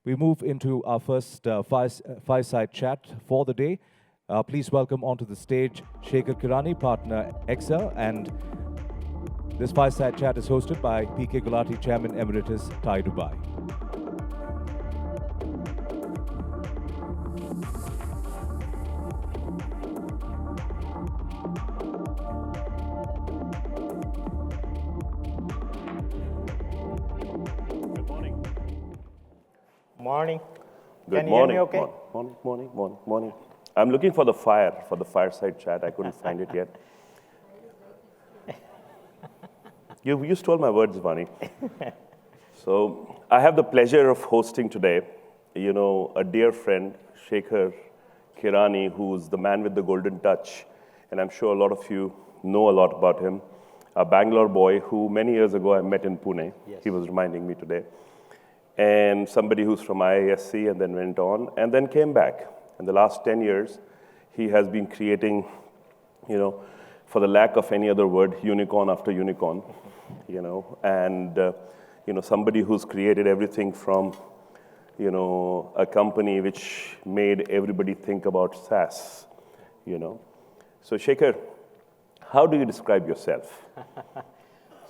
We move into our first fireside chat for the day. Please welcome onto the stage Shekhar Kirani, partner Accel, and this fireside chat is hosted by PK Gulati, Chairman Emeritus, Thai Dubai. Morning. Good Can morning. You hear me okay? Morning. I'm looking for the fireside chat. I couldn't find it yet. You stole my words, Vani. So I have the pleasure of hosting today, a dear friend, Shekhar Kirani, who's the man with the golden touch. And I'm sure a lot of you know a lot about him. A Bangalore boy who many years ago I met in Pune. Yes. He was reminding me today. And somebody who's from IISc and then went on and then came back. In the last 10 years, he has been creating, for the lack of any other word, unicorn after unicorn, somebody who's created everything from, a company which made everybody think about SaaS, So Shekhar, how do you describe yourself?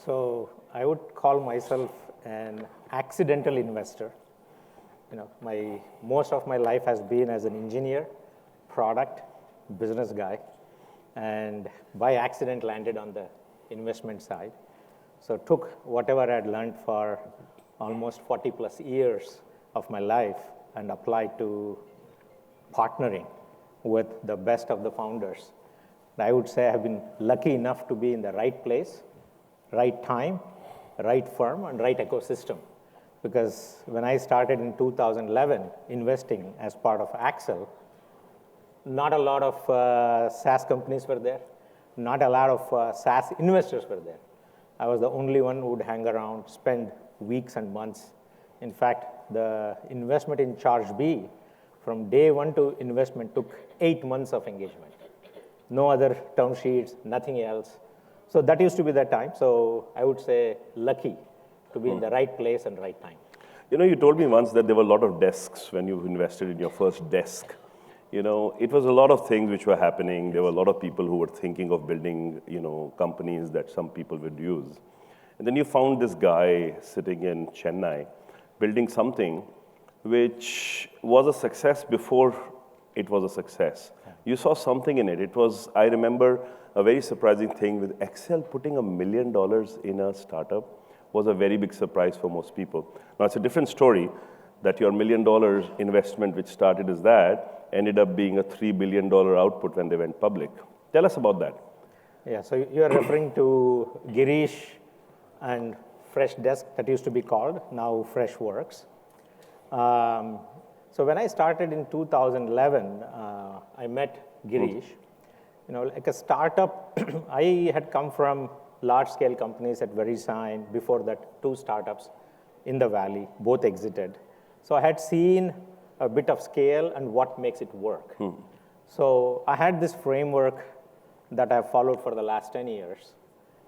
So I would call myself an accidental investor. Most of my life has been as an engineer, product, business guy, and by accident landed on the investment side. So took whatever I had learned for almost 40 plus years of my life and applied to partnering with the best of the founders. And I would say I've been lucky enough to be in the right place, right time, right firm, and right ecosystem. Because when I started in 2011 investing as part of Accel, not a lot of SaaS companies were there. Not a lot of SaaS investors were there. I was the only one who would hang around, spend weeks and months. In fact, the investment in Charge B, from day one to investment, took 8 months of engagement. No other term sheets, nothing else. So that used to be the time. So I would say lucky to be in the right place and right time. You told me once that there were a lot of desks when you invested in your first desk. It was a lot of things which were happening. There were a lot of people who were thinking of building, companies that some people would use. And then you found this guy sitting in Chennai building something which was a success before it was a success. Yeah. You saw something in it. I remember, a very surprising thing with Accel putting $1 million in a startup was a very big surprise for most people. Now, it's a different story that your $1 million investment, which started as that, ended up being a $3 billion output when they went public. Tell us about that. Yeah, so you're referring to Girish and Freshdesk, that used to be called, now Freshworks. So when I started in 2011, I met Girish. Like a startup, I had come from large-scale companies at VeriSign. Before that, 2 startups in the Valley, both exited. So I had seen a bit of scale and what makes it work. So I had this framework that I've followed for the last 10 years,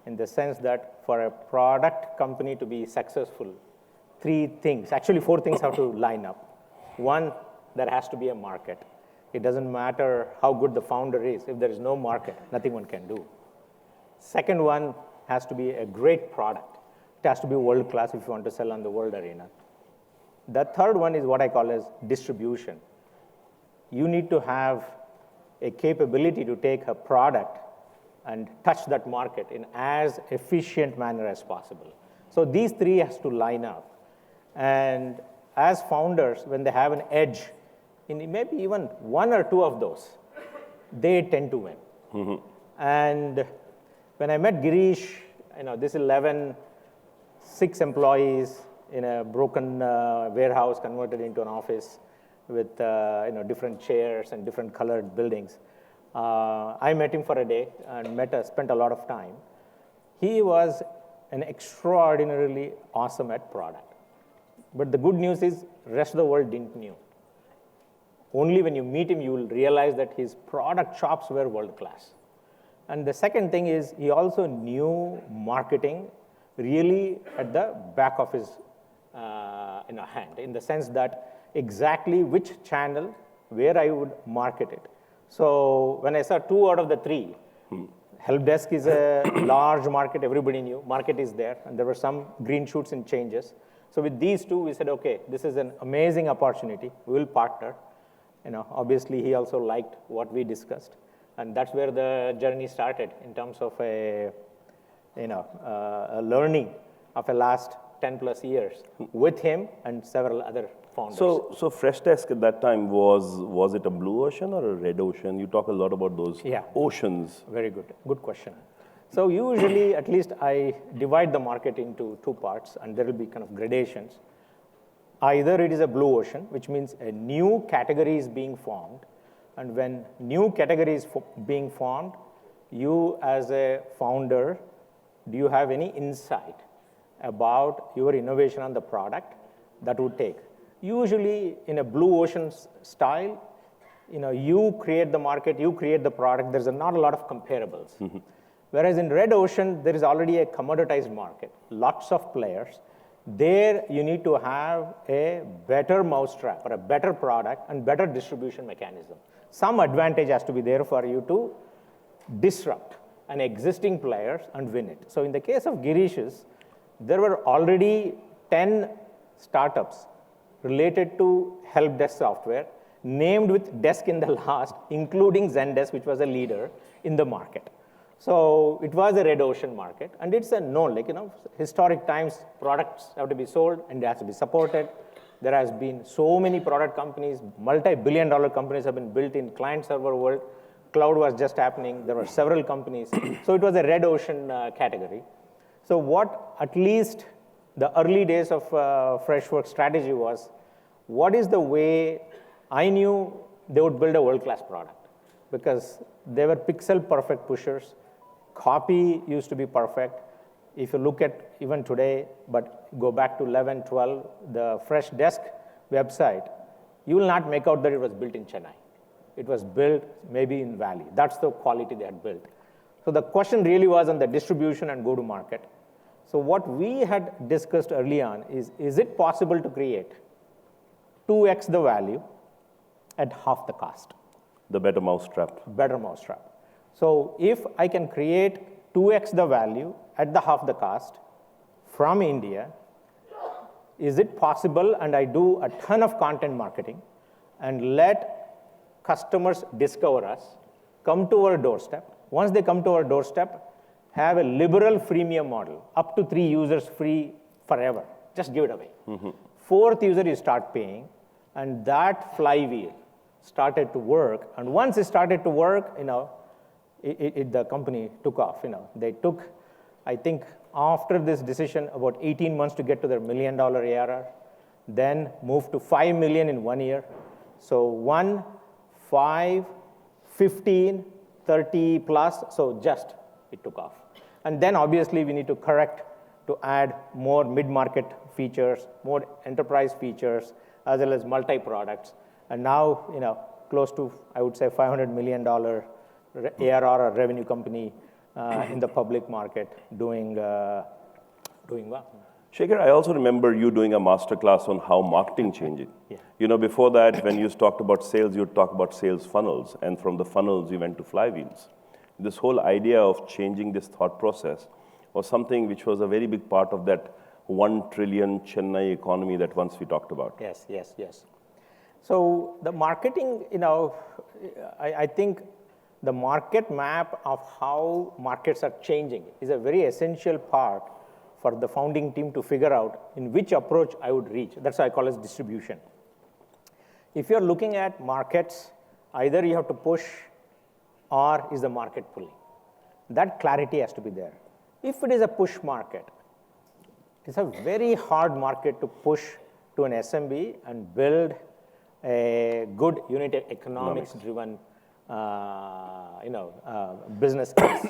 in the sense that for a product company to be successful, 4 things have to line up. 1, there has to be a market. It doesn't matter how good the founder is. If there is no market, nothing one can do. Second one has to be a great product. It has to be world-class if you want to sell on the world arena. The third one is what I call as distribution. You need to have a capability to take a product and touch that market in as efficient manner as possible. So these 3 has to line up. And as founders, when they have an edge in maybe even 1 or 2 of those, they tend to win. And when I met Girish, this 6 employees in a broken warehouse converted into an office with different chairs and different colored buildings. I met him for a day and spent a lot of time. He was an extraordinarily awesome at product. But the good news is, rest of the world didn't know. Only when you meet him, you will realize that his product chops were world-class. And the second thing is, he also knew marketing really at the back of his hand, in the sense that exactly which channel, where I would market it. So when I saw 2 out of the 3, help desk is a large market, everybody knew, market is there, and there were some green shoots and changes. So with these 2, we said, okay, this is an amazing opportunity, we will partner. Obviously he also liked what we discussed, and that's where the journey started in terms of a learning of the last 10 plus years with him and several other founders. So Freshdesk at that time, was it a blue ocean or a red ocean? You talk a lot about those oceans. Very good. Good question. So usually, at least I divide the market into 2 parts, and there will be kind of gradations. Either it is a blue ocean, which means a new category is being formed. And when new category is being formed, you as a founder, do you have any insight about your innovation on the product that would take? Usually in a blue ocean style, you create the market, you create the product, there's not a lot of comparables. Whereas in red ocean, there is already a commoditized market, lots of players. There you need to have a better mousetrap or a better product and better distribution mechanism. Some advantage has to be there for you to disrupt an existing players and win it. So in the case of Girish's, there were already 10 startups related to help desk software, named with desk in the last, including Zendesk, which was a leader in the market. So it was a red ocean market, and it's a known, historic times, products have to be sold and they have to be supported. There has been so many product companies, multi-billion-dollar companies have been built in client-server world. Cloud was just happening. There were several companies. So it was a red ocean category. So what at least the early days of Freshworks strategy was, what is the way I knew they would build a world-class product? Because they were pixel-perfect pushers. Copy used to be perfect. If you look at even today, but go back to 11, 12, the Freshdesk website, you will not make out that it was built in Chennai. It was built maybe in Valley. That's the quality they had built. So the question really was on the distribution and go-to-market. So what we had discussed early on is it possible to create 2x the value at half the cost? The better mousetrap. Better mousetrap. So if I can create 2x the value at the half the cost from India, is it possible, and I do a ton of content marketing and let customers discover us, come to our doorstep. Once they come to our doorstep, have a liberal freemium model, up to 3 users free forever. Just give it away. 4th user you start paying, and that flywheel started to work. And once it started to work, the company took off. They took, I think, after this decision, about 18 months to get to their $1 million ARR, then moved to 5 million in 1 year. So 1, 5, 15, 30 plus, so just it took off. And then obviously we need to correct to add more mid-market features, more enterprise features, as well as multi-products. And now, close to, I would say, $500 million ARR or revenue company in the public market doing well. Shekhar, I also remember you doing a masterclass on how marketing changing. Yeah. Before that, when you talked about sales, you'd talk about sales funnels, and from the funnels, you went to flywheels. This whole idea of changing this thought process was something which was a very big part of that 1 trillion Chennai economy that once we talked about. Yes. So the marketing, I think the market map of how markets are changing is a very essential part for the founding team to figure out in which approach I would reach. That's why I call it distribution. If you're looking at markets, either you have to push or is the market pulling. That clarity has to be there. If it is a push market, it's a very hard market to push to an SMB and build a good unit economics-driven business case.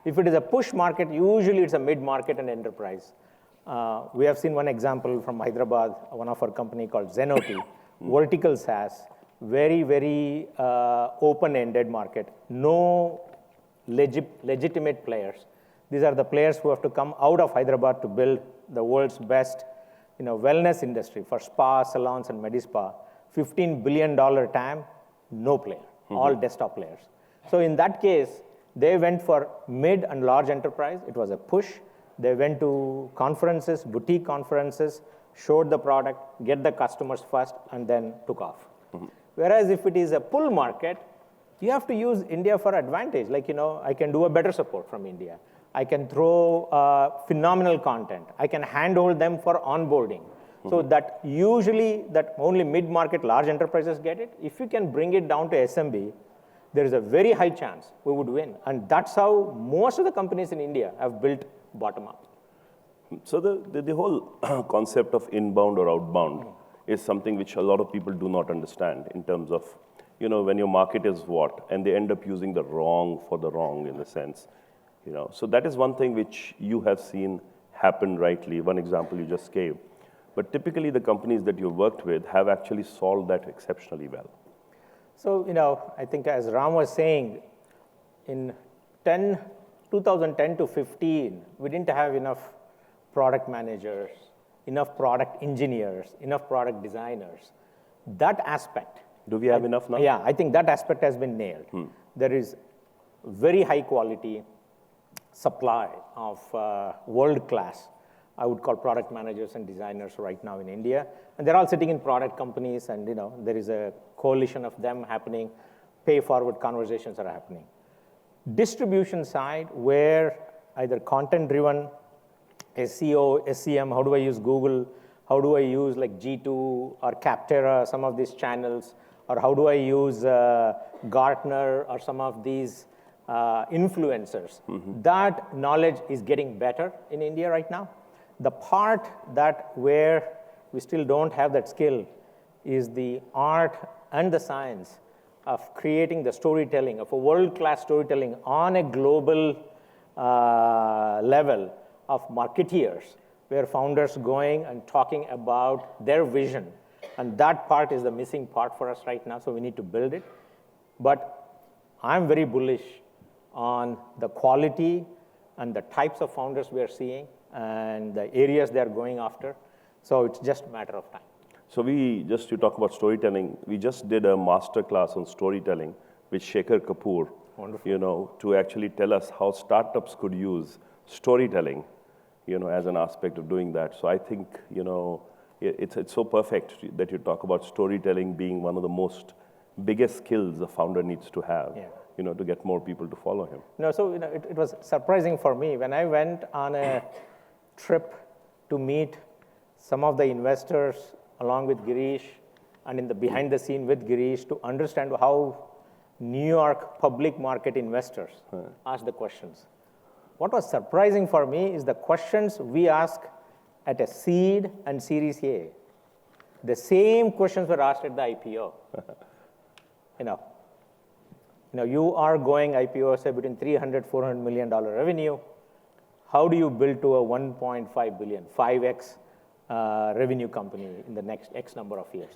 If it is a push market, usually it's a mid-market and enterprise. We have seen one example from Hyderabad, one of our company called Zenoti, vertical SaaS, very, very open-ended market, no legitimate players. These are the players who have to come out of Hyderabad to build the world's best wellness industry for spa, salons, and Medispa, $15 billion TAM, no player, all desktop players. So in that case, they went for mid and large enterprise. It was a push. They went to conferences, boutique conferences, showed the product, get the customers first, and then took off. Whereas if it is a pull market, you have to use India for advantage. Like, I can do a better support from India. I can throw phenomenal content. I can handhold them for onboarding. So that usually that only mid-market large enterprises get it. If you can bring it down to SMB, there is a very high chance we would win. And that's how most of the companies in India have built bottom up. So the whole concept of inbound or outbound is something which a lot of people do not understand in terms of, when your market is what, and they end up using the wrong for the wrong in a sense. So that is one thing which you have seen happen rightly, one example you just gave. But typically the companies that you've worked with have actually solved that exceptionally well. So, I think as Ram was saying, in 2010 to 15, we didn't have enough product managers, enough product engineers, enough product designers. That aspect. Do we have enough now? Yeah, I think that aspect has been nailed. There is very high quality supply of world-class, I would call product managers and designers right now in India. And they're all sitting in product companies, and there is a coalition of them happening. Pay-forward conversations are happening. Distribution side, where either content-driven, SEO, SEM, how do I use Google? How do I use like G2 or Capterra, some of these channels? Or how do I use Gartner or some of these influencers? That knowledge is getting better in India right now. The part that where we still don't have that skill is the art and the science of creating the storytelling, of a world-class storytelling on a global level of marketeers, where founders going and talking about their vision. And that part is the missing part for us right now, so we need to build it. But I'm very bullish on the quality and the types of founders we are seeing and the areas they're going after. So it's just a matter of time. So you talk about storytelling, we just did a master class on storytelling with Shekhar Kapoor, to actually tell us how startups could use storytelling, as an aspect of doing that. So I think, it's so perfect that you talk about storytelling being one of the most biggest skills a founder needs to have, to get more people to follow him. So it was surprising for me when I went on a trip to meet some of the investors along with Girish and in the behind the scene with Girish to understand how New York public market investors ask the questions. What was surprising for me is the questions we ask at a seed and Series A. The same questions were asked at the IPO. You are going IPO, say, between $300, $400 million revenue. How do you build to a 1.5 billion, 5x revenue company in the next X number of years?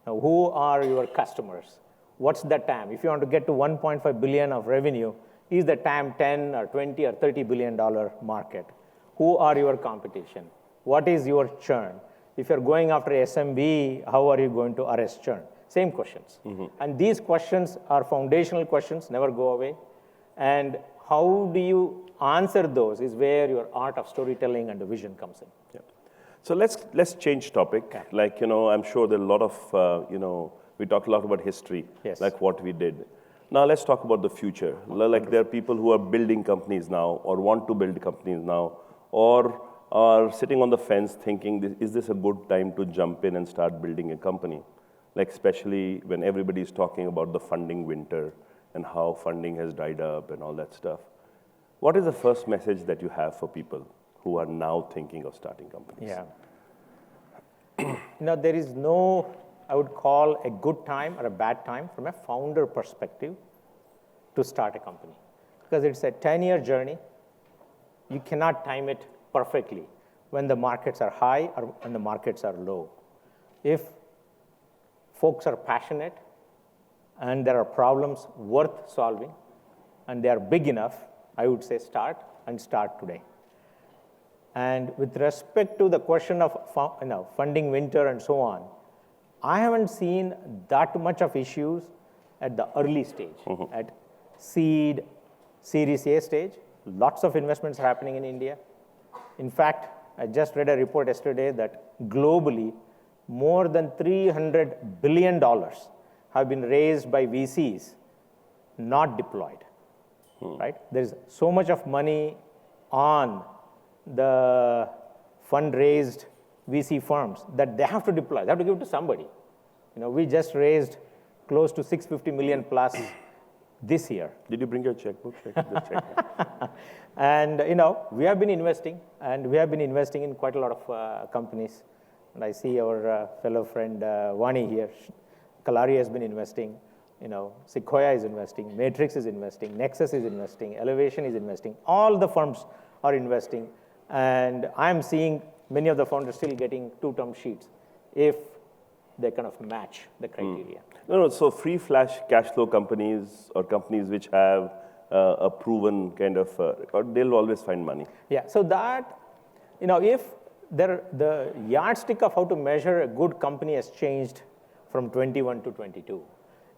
Now, who are your customers? What's the TAM? If you want to get to 1.5 billion of revenue, is the TAM 10 or 20 or $30 billion market? Who are your competition? What is your churn? If you're going after SMB, how are you going to arrest churn? Same questions. And these questions are foundational questions, never go away. And how do you answer those is where your art of storytelling and the vision comes in. Yeah. So let's change topic. Okay. Like, I'm sure there are a lot of, we talk a lot about history, like what we did. Now let's talk about the future. Like there are people who are building companies now or want to build companies now or are sitting on the fence thinking, is this a good time to jump in and start building a company? Like especially when everybody is talking about the funding winter and how funding has dried up and all that stuff. What is the first message that you have for people who are now thinking of starting companies? Yeah. There is no, I would call a good time or a bad time from a founder perspective to start a company. Because it's a 10-year journey. You cannot time it perfectly when the markets are high or when the markets are low. If folks are passionate and there are problems worth solving and they are big enough, I would say start today. And with respect to the question of funding winter and so on, I haven't seen that much of issues at the early stage, at seed, Series A stage. Lots of investments happening in India. In fact, I just read a report yesterday that globally, more than $300 billion have been raised by VCs, not deployed, right? There's so much of money on the fund-raised VC firms that they have to deploy. They have to give it to somebody. We just raised close to 650 million plus this year. Did you bring your checkbook? Check. And we have been investing, in quite a lot of companies. And I see our fellow friend Vani here. Kalari has been investing. Sequoia is investing. Matrix is investing. Nexus is investing. Elevation is investing. All the firms are investing. And I'm seeing many of the founders still getting 2 term sheets if they kind of match the criteria. No, so free flash cash flow companies or companies which have a proven kind of record, they'll always find money. Yeah, so that, if the yardstick of how to measure a good company has changed from 21 to 22.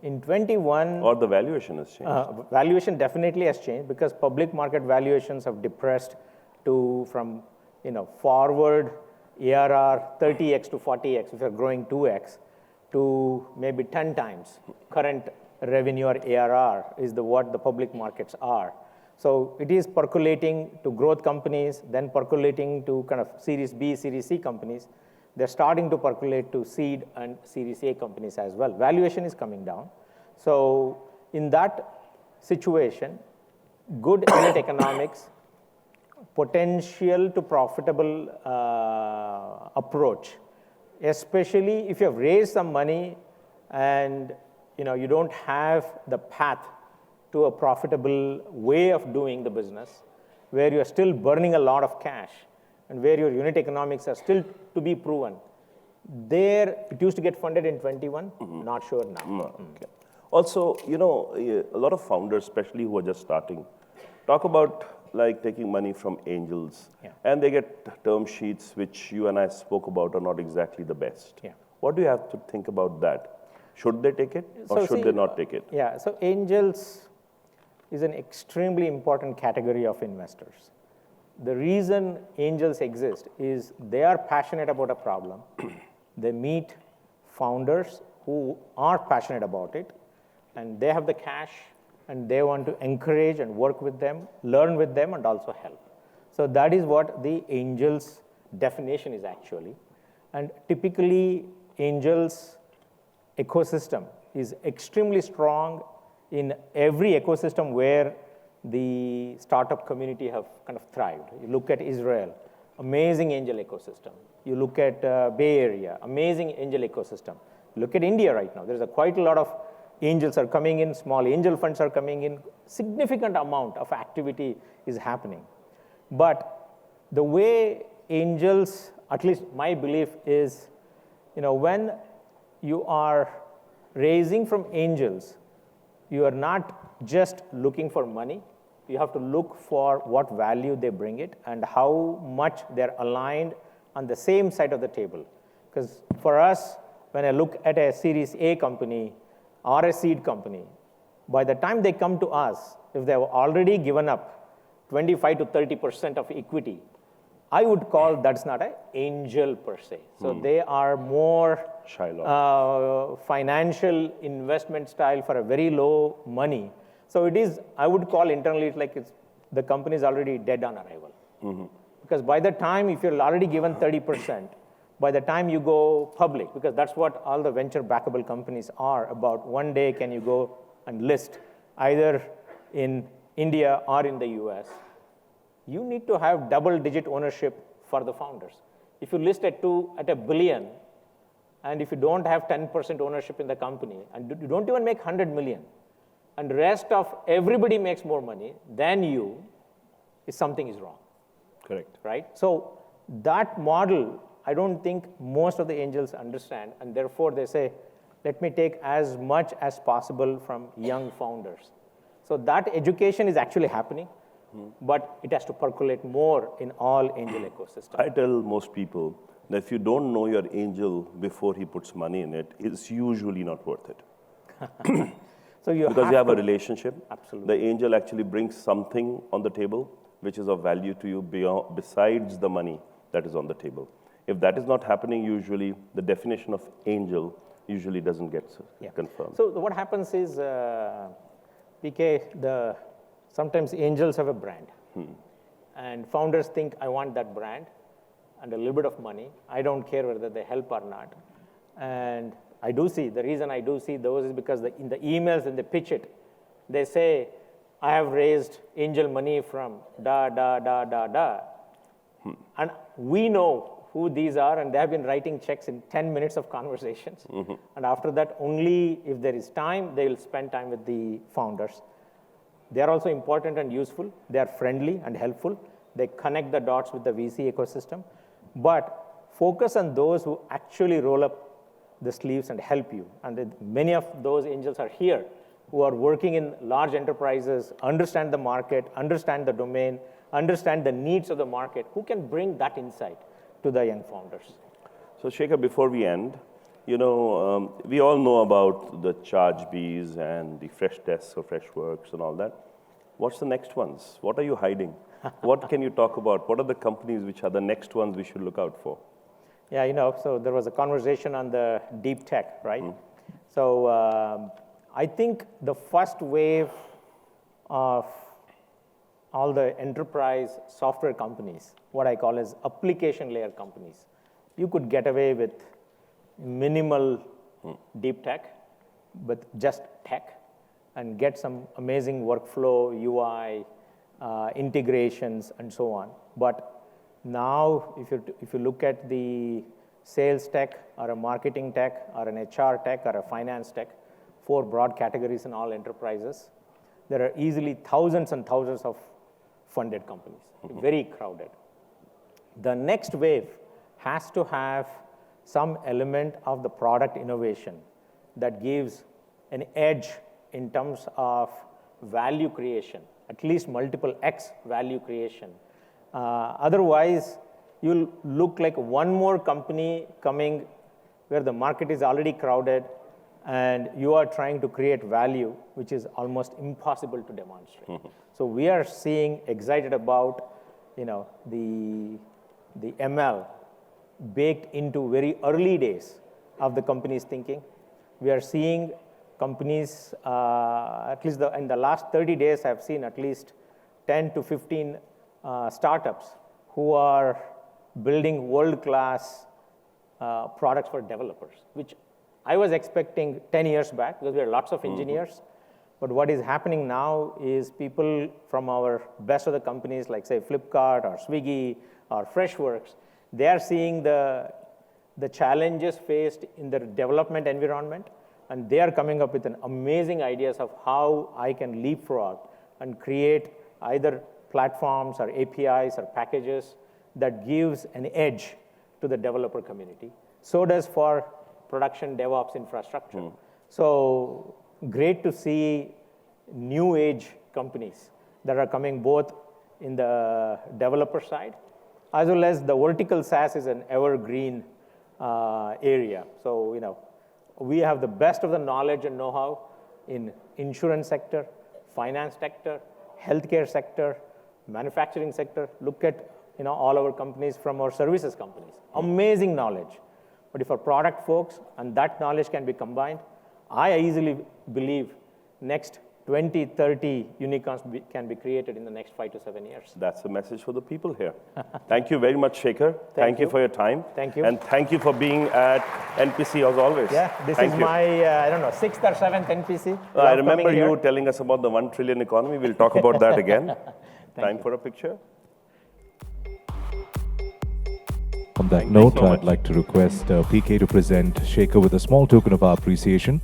In 21... Or the valuation has changed. Valuation definitely has changed because public market valuations have depressed from forward ARR 30x to 40x, if you're growing 2x, to maybe 10 times current revenue or ARR is what the public markets are. So it is percolating to growth companies, then percolating to kind of Series B, Series C companies. They're starting to percolate to seed and Series A companies as well. Valuation is coming down. So in that situation, good unit economics, potential to profitable approach, especially if you have raised some money and you don't have the path to a profitable way of doing the business, where you are still burning a lot of cash and where your unit economics are still to be proven. There, it used to get funded in 21, not sure now. Okay. Also, a lot of founders, especially who are just starting, talk about like taking money from angels, and they get term sheets which you and I spoke about are not exactly the best. Yeah. What do you have to think about that? Should they take it or should they not take it? Yeah, so angels is an extremely important category of investors. The reason angels exist is they are passionate about a problem. They meet founders who are passionate about it, and they have the cash, and they want to encourage and work with them, learn with them, and also help. So that is what the angels definition is actually. And typically, angels ecosystem is extremely strong in every ecosystem where the startup community have kind of thrived. You look at Israel, amazing angel ecosystem. You look at Bay Area, amazing angel ecosystem. Look at India right now. There's quite a lot of angels are coming in, small angel funds are coming in, significant amount of activity is happening. But the way angels, at least my belief is, when you are raising from angels, you are not just looking for money. You have to look for what value they bring it and how much they're aligned on the same side of the table. Because for us, when I look at a Series A company or a seed company, by the time they come to us, if they've already given up 25 to 30% of equity, I would call that's not an angel per se. So they are more financial investment style for a very low money. So it is, I would call internally, it's like the company is already dead on arrival. Because by the time, if you're already given 30%, by the time you go public, because that's what all the venture backable companies are about, one day can you go and list either in India or in the US, you need to have double-digit ownership for the founders. If you list at $1 billion, and if you don't have 10% ownership in the company, and you don't even make 100 million, and the rest of everybody makes more money than you, something is wrong. Correct. Right? So that model, I don't think most of the angels understand, and therefore they say, let me take as much as possible from young founders. So that education is actually happening. but it has to percolate more in all angel ecosystem. I tell most people that if you don't know your angel before he puts money in it, it's usually not worth it. So you Because you have a relationship. Absolutely. The angel actually brings something on the table which is of value to you besides the money that is on the table. If that is not happening, usually the definition of angel usually doesn't get confirmed. So what happens is, PK, sometimes angels have a brand. And founders think, I want that brand and a little bit of money. I don't care whether they help or not. And I do see, the reason I do see those is because in the emails, when they pitch it, they say, I have raised angel money from da. And we know who these are, and they have been writing checks in 10 minutes of conversations. And after that, only if there is time, they will spend time with the founders. They are also important and useful. They are friendly and helpful. They connect the dots with the VC ecosystem. But focus on those who actually roll up the sleeves and help you. And many of those angels are here, who are working in large enterprises, understand the market, understand the domain, understand the needs of the market, who can bring that insight to the young founders. So Shekhar, before we end, we all know about the charge bees and the fresh desks or fresh works and all that. What's the next ones? What are you hiding? What can you talk about? What are the companies which are the next ones we should look out for? Yeah, so there was a conversation on the deep tech, right? So I think the first wave of all the enterprise software companies, what I call as application layer companies, you could get away with minimal deep tech, but just tech, and get some amazing workflow, UI, integrations, and so on. But now, if you look at the sales tech, or a marketing tech, or an HR tech, or a finance tech, 4 broad categories in all enterprises, there are easily thousands and thousands of funded companies, very crowded. The next wave has to have some element of the product innovation that gives an edge in terms of value creation, at least multiple X value creation. Otherwise, you'll look like one more company coming where the market is already crowded and you are trying to create value, which is almost impossible to demonstrate. So we are excited about the ML baked into very early days of the company's thinking. We are seeing companies, at least in the last 30 days, I've seen at least 10 to 15 startups who are building world-class products for developers, which I was expecting 10 years back because we are lots of engineers. But what is happening now is people from our best of the companies, like say Flipkart or Swiggy or Freshworks, they are seeing the challenges faced in the development environment, and they are coming up with an amazing ideas of how I can leapfrog and create either platforms or APIs or packages that gives an edge to the developer community. So does for production DevOps infrastructure. So great to see new age companies that are coming both in the developer side, as well as the vertical SaaS is an evergreen area. So, we have the best of the knowledge and know-how in insurance sector, finance sector, healthcare sector, manufacturing sector. Look at all our companies from our services companies. Amazing knowledge. But if our product folks and that knowledge can be combined, I easily believe next 20, 30 unicorns can be created in the next 5 to 7 years. That's the message for the people here. Thank you very much, Shekhar. Thank you for your time. Thank you. And thank you for being at NPC as always. Yeah, this is my, 6th or 7th NPC. I remember you telling us about the 1 trillion economy. We'll talk about that again. Time for a picture. On that note, I'd like to request PK to present Shekhar with a small token of our appreciation.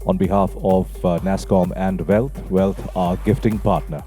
On behalf of NASSCOM and Wealth, our gifting partner.